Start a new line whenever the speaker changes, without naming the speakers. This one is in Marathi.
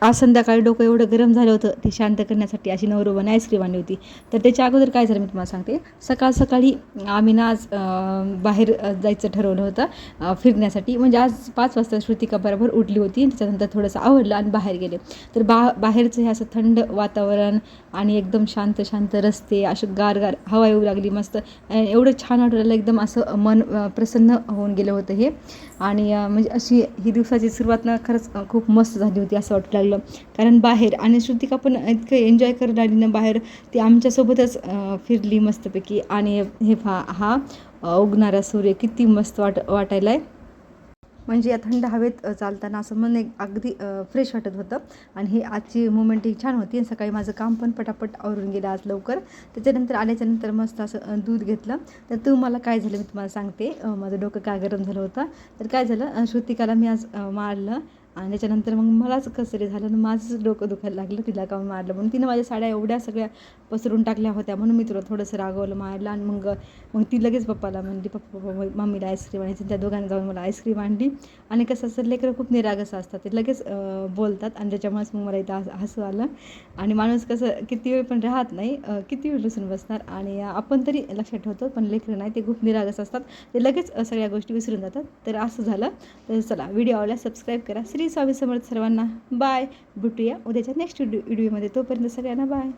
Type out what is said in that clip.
आज संध्याकाळी डोकं एवढं गरम झालं होतं ते शांत करण्यासाठी अशी नवरोबाने आईस्क्रीम आणली होती. तर त्याच्या अगोदर काय झालं मी तुम्हाला सांगते. सकाळी आम्ही ना आज बाहेर जायचं ठरवलं होतं फिरण्यासाठी. म्हणजे आज 5 वाजता श्रुतिका बरोबर उठली होती. त्याच्यानंतर थोडंसं आवरलं आणि बाहेर गेले. तर बाहेरचं हे असं थंड वातावरण आणि एकदम शांत रस्ते, असे गार हवा येऊ लागली मस्त. एवढं छान वाटलं, एकदम असं मन प्रसन्न होऊन गेलं होतं हे. आणि म्हणजे अशी ही दिवसाची सुरुवात ना खरंच खूप मस्त झाली होती असं वाटू लागलं. कारण बाहेर आणि श्रुतिका पण इतकं एन्जॉय करत आली ना बाहेर. ती आमच्यासोबतच फिरली मस्तपैकी. आणि हे हा उगणारा सूर्य किती मस्त वाटायला आहे. म्हणजे या थंड हवेत चालताना असं मन अगदी फ्रेश वाटत होतं. आणि ही आजची मुमेंट ही छान होती. आणि सकाळी माझं काम पण पटापट आवरून गेलं आज लवकर. त्याच्यानंतर आल्याच्यानंतर मस्त असं दूध घेतलं. तर तुम्हाला काय झालं मी तुम्हाला सांगते. माझं डोकं काय गरम झालं होतं. तर काय झालं, श्रुतिकाला मी आज मारलं आणि त्याच्यानंतर मग मलाच कसं तरी झालं आणि माझंच डोकं दुखायला लागलं. तिला काऊन मारलं म्हणून. तिनं माझ्या साड्या एवढ्या सगळ्या पसरून टाकल्या होत्या म्हणून मी तुला थोडंसं रागवलं, मारलं. आणि मग ती लगेच पप्पाला म्हणली, पप्पा मम्मीला आईस्क्रीम आणायची. त्या दोघांनी जाऊन मला आईस्क्रीम आणली. आणि कसं असं लेकरं खूप निरागस असतात, ते लगेच बोलतात. आणि त्याच्यामुळेच मग मला इथं हसू आलं. आणि माणूस कसं किती वेळ पण राहत नाही, किती वेळ रुसून बसणार. आणि आपण तरी लक्षात ठेवतो, पण लेकरं नाही, ते खूप निरागस असतात. ते लगेच सगळ्या गोष्टी विसरून जातात. तर असं झालं. तर चला, व्हिडिओ आवडल्यास सबस्क्राईब करा. श्री स्वामी समर्थ सर्वांना. बाय. भेटूया उद्याच्या नेक्स्ट व्हिडिओमध्ये. तोपर्यंत सगळ्यांना बाय.